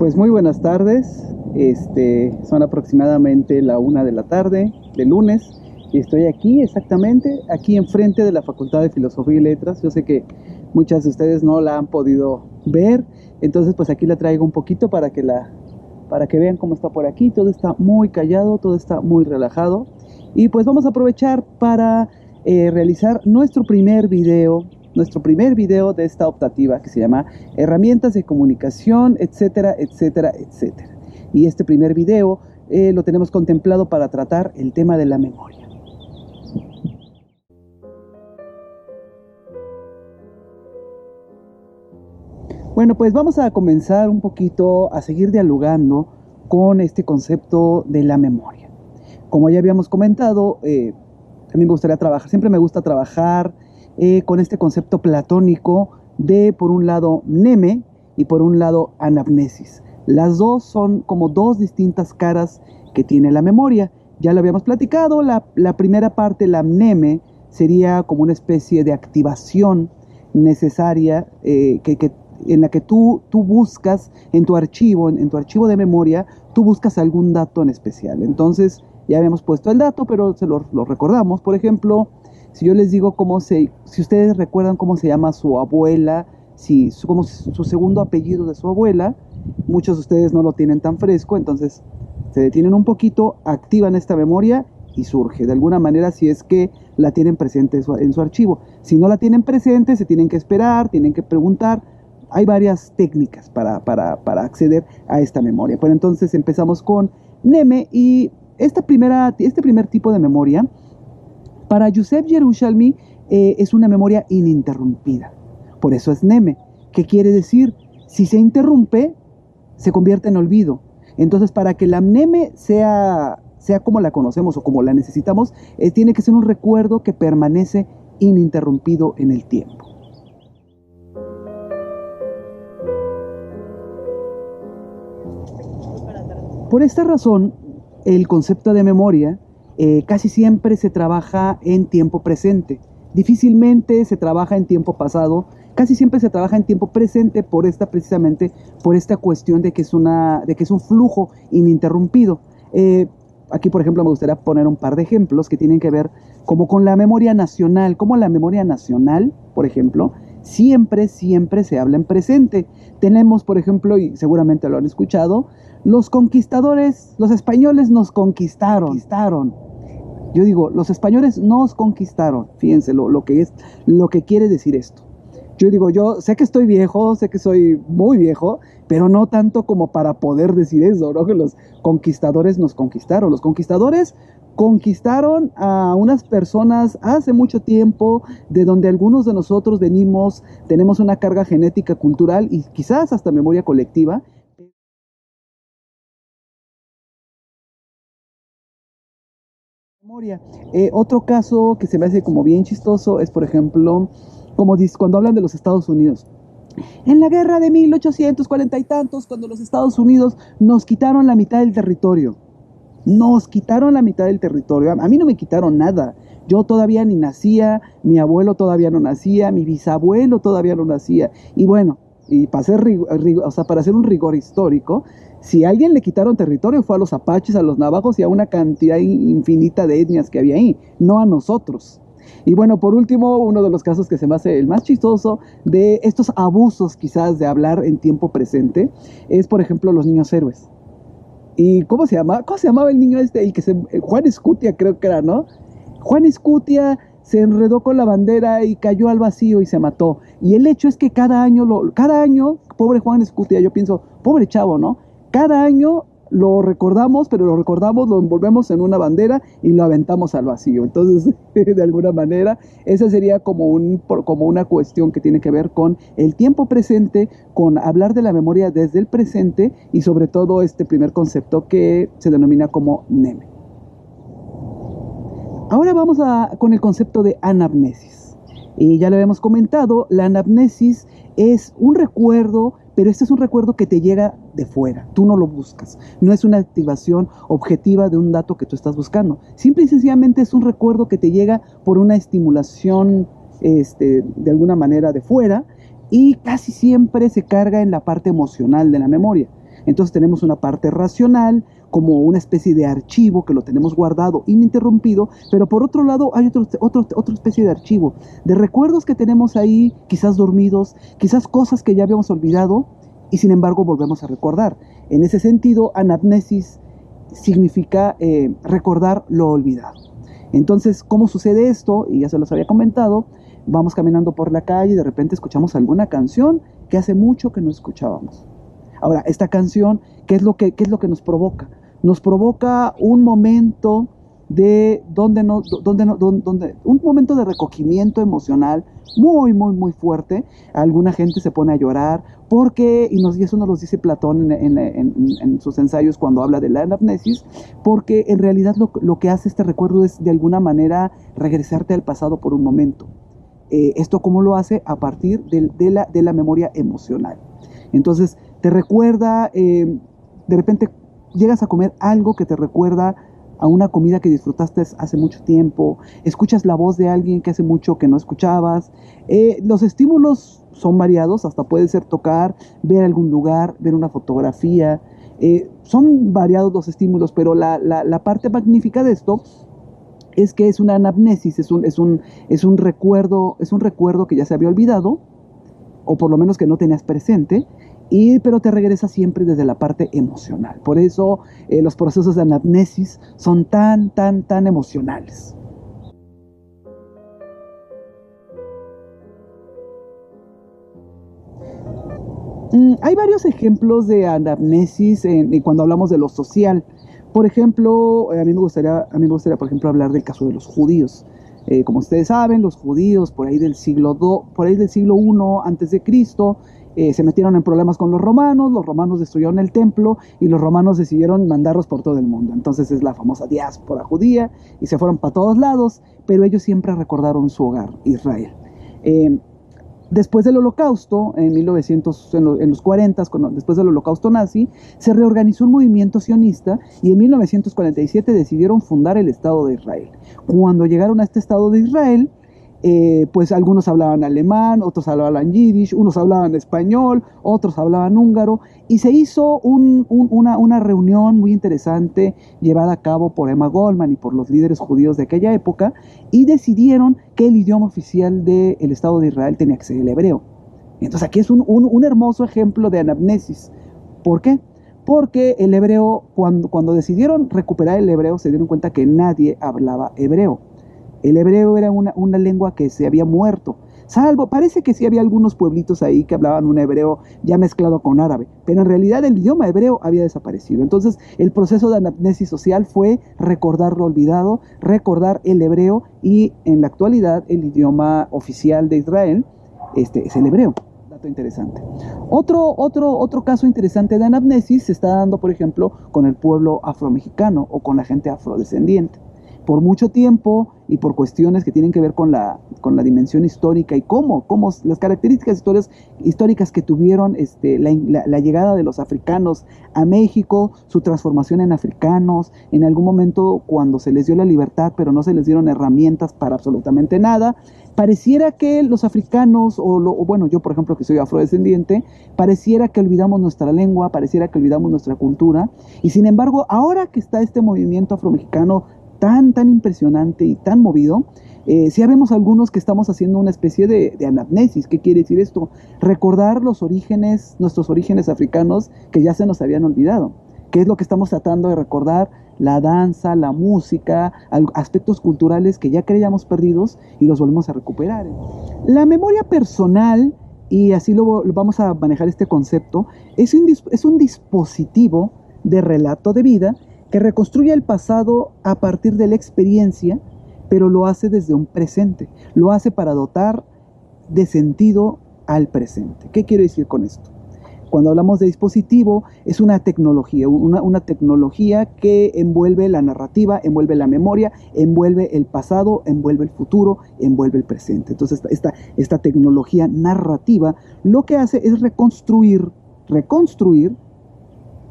Pues muy buenas tardes. Son aproximadamente la 1 de la tarde de lunes y estoy aquí exactamente, aquí enfrente de la Facultad de Filosofía y Letras. Yo sé que muchas de ustedes no la han podido ver, entonces pues aquí la traigo un poquito para que vean cómo está por aquí. Todo está muy callado, todo está muy relajado y pues vamos a aprovechar para realizar nuestro primer video de esta optativa que se llama Herramientas de Comunicación, etcétera, etcétera, etcétera. Y este primer video lo tenemos contemplado para tratar el tema de la memoria. Bueno, pues vamos a comenzar un poquito a seguir dialogando con este concepto de la memoria. Como ya habíamos comentado, a mí me gustaría trabajar, siempre me gusta trabajar con este concepto platónico de, por un lado, mneme y por un lado, anamnesis. Las dos son como dos distintas caras que tiene la memoria. Ya lo habíamos platicado, la primera parte, la mneme, sería como una especie de activación necesaria en la que tú buscas en tu archivo de memoria, tú buscas algún dato en especial. Entonces, ya habíamos puesto el dato, pero se lo recordamos. Por ejemplo, si yo les digo si ustedes recuerdan cómo se llama su abuela, como su segundo apellido de su abuela, muchos de ustedes no lo tienen tan fresco, entonces se detienen un poquito, activan esta memoria y surge de alguna manera si es que la tienen presente en su archivo. Si no la tienen presente, se tienen que esperar, tienen que preguntar. Hay varias técnicas para acceder a esta memoria. Pero entonces empezamos con mneme y este primer tipo de memoria, para Yusef Yerushalmi, es una memoria ininterrumpida. Por eso es mneme. ¿Qué quiere decir? Si se interrumpe, se convierte en olvido. Entonces, para que la mneme sea como la conocemos o como la necesitamos, tiene que ser un recuerdo que permanece ininterrumpido en el tiempo. Por esta razón, el concepto de memoria casi siempre se trabaja en tiempo presente. Difícilmente se trabaja en tiempo pasado, casi siempre se trabaja en tiempo presente precisamente por esta cuestión de que es un flujo ininterrumpido. Aquí, por ejemplo, me gustaría poner un par de ejemplos que tienen que ver como con la memoria nacional. Como la memoria nacional, por ejemplo, siempre se habla en presente. Tenemos, por ejemplo, y seguramente lo han escuchado, los conquistadores, los españoles nos conquistaron. Yo digo, los españoles nos conquistaron. Fíjense lo que quiere decir esto. Yo digo, yo sé que estoy viejo, sé que soy muy viejo, pero no tanto como para poder decir eso, ¿no? Que los conquistadores nos conquistaron. Los conquistadores conquistaron a unas personas hace mucho tiempo, de donde algunos de nosotros tenemos una carga genética, cultural y quizás hasta memoria colectiva. Otro caso que se me hace como bien chistoso es, por ejemplo, cuando hablan de los Estados Unidos. En la guerra de 1840 y tantos, cuando los Estados Unidos nos quitaron la mitad del territorio. Nos quitaron la mitad del territorio. A mí no me quitaron nada. Yo todavía ni nacía, mi abuelo todavía no nacía, mi bisabuelo todavía no nacía. Y bueno, y para hacer un rigor histórico, si a alguien le quitaron territorio fue a los apaches, a los navajos y a una cantidad infinita de etnias que había ahí, no a nosotros. Y bueno, por último, uno de los casos que se me hace el más chistoso de estos abusos quizás de hablar en tiempo presente es, por ejemplo, los niños héroes. ¿Y cómo se llamaba el niño Juan Escutia, creo que era, ¿no? Juan Escutia se enredó con la bandera y cayó al vacío y se mató. Y el hecho es que cada año, pobre Juan Escutia, yo pienso, pobre chavo, ¿no? Cada año lo recordamos, pero lo envolvemos en una bandera y lo aventamos al vacío. Entonces, de alguna manera, esa sería como una cuestión que tiene que ver con el tiempo presente, con hablar de la memoria desde el presente y sobre todo este primer concepto que se denomina como mneme. Ahora vamos con el concepto de anamnesis. Ya lo habíamos comentado, la anamnesis es un recuerdo, pero este es un recuerdo que te llega de fuera, tú no lo buscas, no es una activación objetiva de un dato que tú estás buscando, simple y sencillamente es un recuerdo que te llega por una estimulación de alguna manera de fuera y casi siempre se carga en la parte emocional de la memoria. Entonces tenemos una parte racional, como una especie de archivo que lo tenemos guardado ininterrumpido, pero por otro lado hay otra especie de archivo, de recuerdos que tenemos ahí, quizás dormidos, quizás cosas que ya habíamos olvidado y sin embargo volvemos a recordar. En ese sentido, anamnesis significa recordar lo olvidado. Entonces, ¿cómo sucede esto? Y ya se los había comentado, vamos caminando por la calle y de repente escuchamos alguna canción que hace mucho que no escuchábamos. Ahora, esta canción, ¿qué es lo que nos provoca? Nos provoca un momento un momento de recogimiento emocional muy, muy, muy fuerte. Alguna gente se pone a llorar porque, y eso nos lo dice Platón en sus ensayos cuando habla de la anamnesis, porque en realidad lo que hace este recuerdo es de alguna manera regresarte al pasado por un momento. ¿Esto cómo lo hace? A partir de la memoria emocional. Entonces, te recuerda, de repente llegas a comer algo que te recuerda a una comida que disfrutaste hace mucho tiempo, escuchas la voz de alguien que hace mucho que no escuchabas. Los estímulos son variados, hasta puede ser tocar, ver algún lugar, ver una fotografía. Son variados los estímulos, pero la parte magnífica de esto es que es una anamnesis, es un recuerdo que ya se había olvidado, o por lo menos que no tenías presente, pero te regresa siempre desde la parte emocional. Por eso los procesos de anamnesis son tan emocionales. Hay varios ejemplos de anamnesis cuando hablamos de lo social. Por ejemplo, a mí me gustaría, por ejemplo, hablar del caso de los judíos. Como ustedes saben, los judíos por ahí del siglo I antes de Cristo, se metieron en problemas con los romanos destruyeron el templo y los romanos decidieron mandarlos por todo el mundo. Entonces es la famosa diáspora judía y se fueron para todos lados, pero ellos siempre recordaron su hogar, Israel. Después del Holocausto, en los 40, después del Holocausto nazi, se reorganizó un movimiento sionista y en 1947 decidieron fundar el Estado de Israel. Cuando llegaron a este Estado de Israel, pues algunos hablaban alemán, otros hablaban yiddish, unos hablaban español, otros hablaban húngaro, y se hizo una reunión muy interesante llevada a cabo por Emma Goldman y por los líderes judíos de aquella época, y decidieron que el idioma oficial del Estado de Israel tenía que ser el hebreo. Entonces aquí es un hermoso ejemplo de anamnesis. ¿Por qué? Porque el hebreo, cuando decidieron recuperar el hebreo, se dieron cuenta que nadie hablaba hebreo. El hebreo era una lengua que se había muerto. Parece que sí había algunos pueblitos ahí que hablaban un hebreo ya mezclado con árabe, pero en realidad el idioma hebreo había desaparecido. Entonces el proceso de anamnesis social fue recordar lo olvidado, recordar el hebreo, y en la actualidad el idioma oficial de Israel es el hebreo. Dato interesante. Otro caso interesante de anamnesis se está dando, por ejemplo, con el pueblo afromexicano o con la gente afrodescendiente. Por mucho tiempo y por cuestiones que tienen que ver con la dimensión histórica y cómo las características históricas que tuvieron la llegada de los africanos a México, su transformación en africanos, en algún momento cuando se les dio la libertad pero no se les dieron herramientas para absolutamente nada. Pareciera que los africanos, bueno, yo por ejemplo que soy afrodescendiente, pareciera que olvidamos nuestra lengua, pareciera que olvidamos nuestra cultura, y sin embargo ahora que está este movimiento afromexicano tan impresionante y tan movido, sí vemos algunos que estamos haciendo una especie de anamnesis. ¿Qué quiere decir esto? Recordar nuestros orígenes africanos que ya se nos habían olvidado. ¿Qué es lo que estamos tratando de recordar? La danza, la música, aspectos culturales que ya creíamos perdidos y los volvemos a recuperar. La memoria personal, y así lo vamos a manejar este concepto, es un dispositivo de relato de vida que reconstruye el pasado a partir de la experiencia, pero lo hace desde un presente, lo hace para dotar de sentido al presente. ¿Qué quiero decir con esto? Cuando hablamos de dispositivo, es una tecnología, una tecnología que envuelve la narrativa, envuelve la memoria, envuelve el pasado, envuelve el futuro, envuelve el presente. Entonces esta tecnología narrativa lo que hace es reconstruir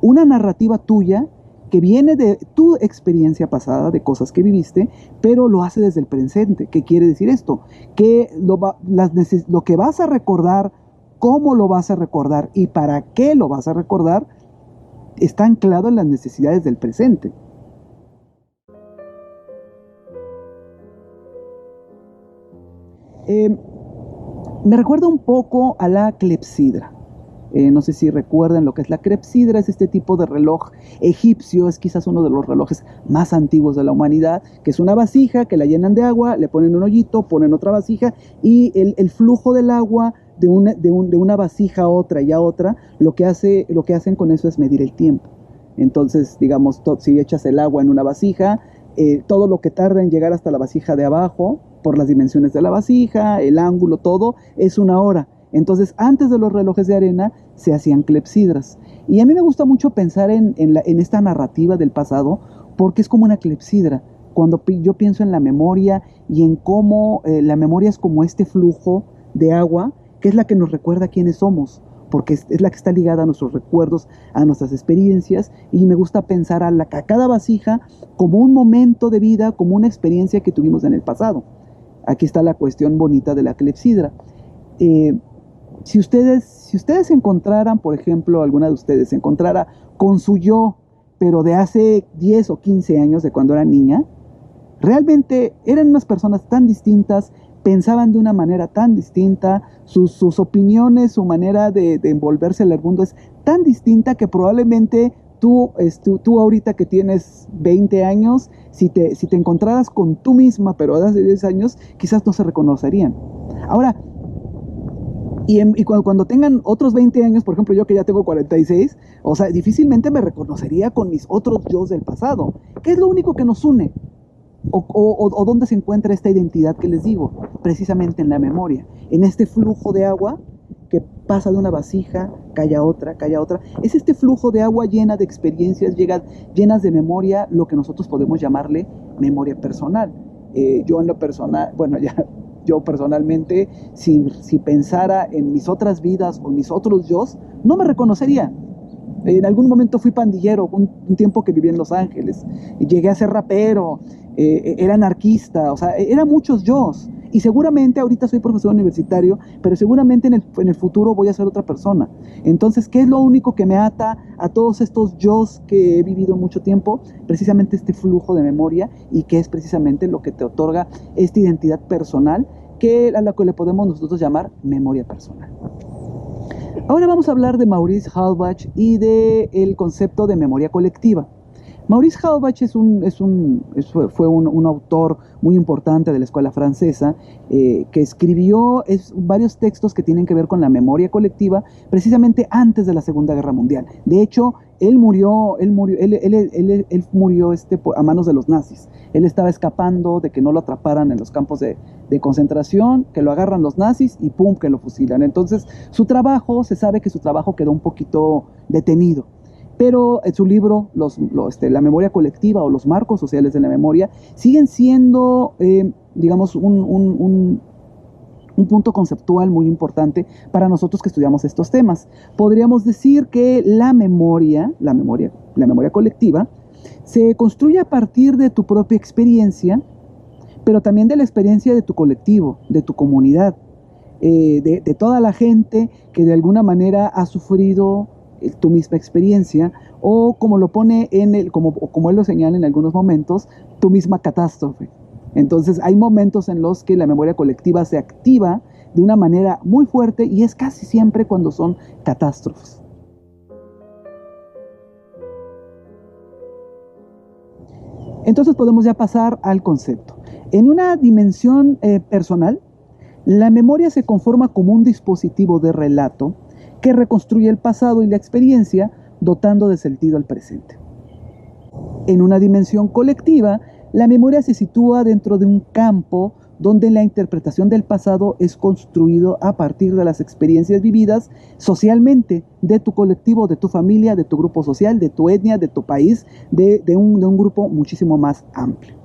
una narrativa tuya que viene de tu experiencia pasada, de cosas que viviste, pero lo hace desde el presente. ¿Qué quiere decir esto? Que lo que vas a recordar, cómo lo vas a recordar y para qué lo vas a recordar, está anclado en las necesidades del presente. Me recuerda un poco a la clepsidra. No sé si recuerdan lo que es la clepsidra. Es este tipo de reloj egipcio, es quizás uno de los relojes más antiguos de la humanidad, que es una vasija que la llenan de agua, le ponen un hoyito, ponen otra vasija, y el flujo del agua de una vasija a otra y a otra, lo que hacen con eso es medir el tiempo. Entonces, digamos, si echas el agua en una vasija, todo lo que tarda en llegar hasta la vasija de abajo, por las dimensiones de la vasija, el ángulo, todo, es una hora. Entonces, antes de los relojes de arena, se hacían clepsidras. Y a mí me gusta mucho pensar en esta narrativa del pasado, porque es como una clepsidra. Cuando yo pienso en la memoria y en cómo la memoria es como este flujo de agua, que es la que nos recuerda quiénes somos, porque es la que está ligada a nuestros recuerdos, a nuestras experiencias, y me gusta pensar a cada vasija como un momento de vida, como una experiencia que tuvimos en el pasado. Aquí está la cuestión bonita de la clepsidra. Si ustedes encontraran, por ejemplo, alguna de ustedes se encontrara con su yo, pero de hace 10 o 15 años, de cuando era niña, realmente eran unas personas tan distintas, pensaban de una manera tan distinta, sus opiniones, su manera de envolverse en el mundo es tan distinta que probablemente tú ahorita que tienes 20 años, si te encontraras con tú misma, pero de hace 10 años, quizás no se reconocerían. Ahora, y cuando tengan otros 20 años, por ejemplo, yo que ya tengo 46, o sea, difícilmente me reconocería con mis otros yo del pasado. ¿Qué es lo único que nos une? ¿O dónde se encuentra esta identidad que les digo? Precisamente en la memoria, en este flujo de agua que pasa de una vasija, cae a otra, cae a otra. Es este flujo de agua llena de experiencias, llenas de memoria, lo que nosotros podemos llamarle memoria personal. Yo en lo personal, bueno, yo personalmente, si pensara en mis otras vidas o mis otros yos, no me reconocería. En algún momento fui pandillero, un tiempo que viví en Los Ángeles, y llegué a ser rapero, era anarquista, o sea, eran muchos yos. Y seguramente ahorita soy profesor universitario, pero seguramente en el futuro voy a ser otra persona. Entonces, ¿qué es lo único que me ata a todos estos yos que he vivido mucho tiempo? Precisamente este flujo de memoria, y que es precisamente lo que te otorga esta identidad personal, a la que le podemos nosotros llamar memoria personal. Ahora vamos a hablar de Maurice Halbach y del concepto de memoria colectiva. Maurice Halbach fue un autor muy importante de la escuela francesa, que escribió varios textos que tienen que ver con la memoria colectiva precisamente antes de la Segunda Guerra Mundial. De hecho, él murió a manos de los nazis. Él estaba escapando de que no lo atraparan en los campos de concentración, que lo agarran los nazis y ¡pum!, que lo fusilan. Entonces, se sabe que su trabajo quedó un poquito detenido. Pero en su libro, la memoria colectiva o los marcos sociales de la memoria siguen siendo, digamos, un punto conceptual muy importante para nosotros que estudiamos estos temas. Podríamos decir que la memoria colectiva se construye a partir de tu propia experiencia, pero también de la experiencia de tu colectivo, de tu comunidad, de toda la gente que de alguna manera ha sufrido tu misma experiencia, o como lo pone como él lo señala en algunos momentos, tu misma catástrofe. Entonces hay momentos en los que la memoria colectiva se activa de una manera muy fuerte, y es casi siempre cuando son catástrofes. Entonces podemos ya pasar al concepto. En una dimensión personal, la memoria se conforma como un dispositivo de relato que reconstruye el pasado y la experiencia, dotando de sentido al presente. En una dimensión colectiva, la memoria se sitúa dentro de un campo donde la interpretación del pasado es construido a partir de las experiencias vividas socialmente, de tu colectivo, de tu familia, de tu grupo social, de tu etnia, de tu país, de un grupo muchísimo más amplio.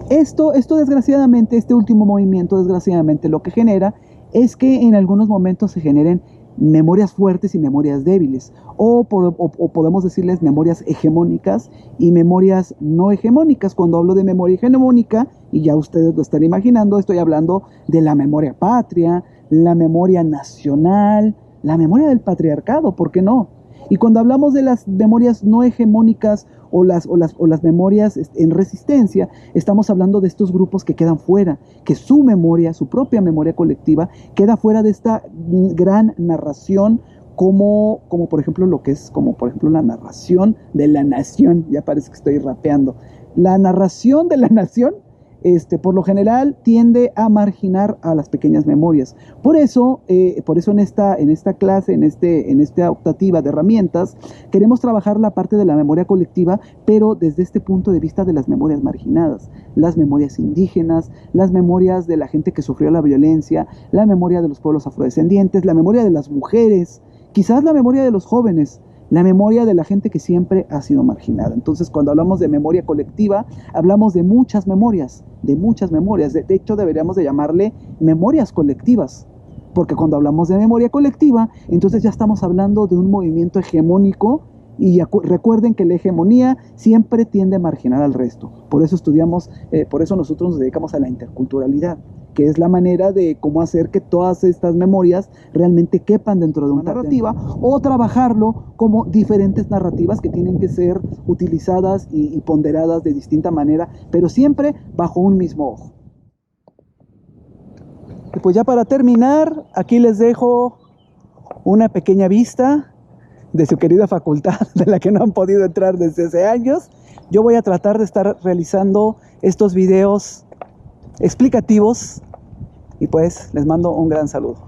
Esto desgraciadamente, este último movimiento, desgraciadamente, lo que genera es que en algunos momentos se generen memorias fuertes y memorias débiles, o podemos decirles memorias hegemónicas y memorias no hegemónicas. Cuando hablo de memoria hegemónica, y ya ustedes lo están imaginando, estoy hablando de la memoria patria, la memoria nacional, la memoria del patriarcado, ¿por qué no? Y cuando hablamos de las memorias no hegemónicas o las memorias en resistencia, estamos hablando de estos grupos que quedan fuera, que su memoria, su propia memoria colectiva, queda fuera de esta gran narración, como por ejemplo lo que es, como por ejemplo la narración de la nación. Ya parece que estoy rapeando. La narración de la nación, por lo general tiende a marginar a las pequeñas memorias. Por eso en esta clase, en esta optativa de herramientas, queremos trabajar la parte de la memoria colectiva, pero desde este punto de vista de las memorias marginadas, las memorias indígenas, las memorias de la gente que sufrió la violencia, la memoria de los pueblos afrodescendientes, la memoria de las mujeres, quizás la memoria de los jóvenes, la memoria de la gente que siempre ha sido marginada. Entonces, cuando hablamos de memoria colectiva, hablamos de muchas memorias, de hecho, deberíamos de llamarle memorias colectivas, porque cuando hablamos de memoria colectiva, entonces ya estamos hablando de un movimiento hegemónico, y recuerden que la hegemonía siempre tiende a marginar al resto. Por eso por eso nosotros nos dedicamos a la interculturalidad, que es la manera de cómo hacer que todas estas memorias realmente quepan dentro de una narrativa, o trabajarlo como diferentes narrativas que tienen que ser utilizadas y ponderadas de distinta manera, pero siempre bajo un mismo ojo. Y pues ya para terminar, aquí les dejo una pequeña vista de su querida facultad, de la que no han podido entrar desde hace años. Yo voy a tratar de estar realizando estos videos explicativos, y pues les mando un gran saludo.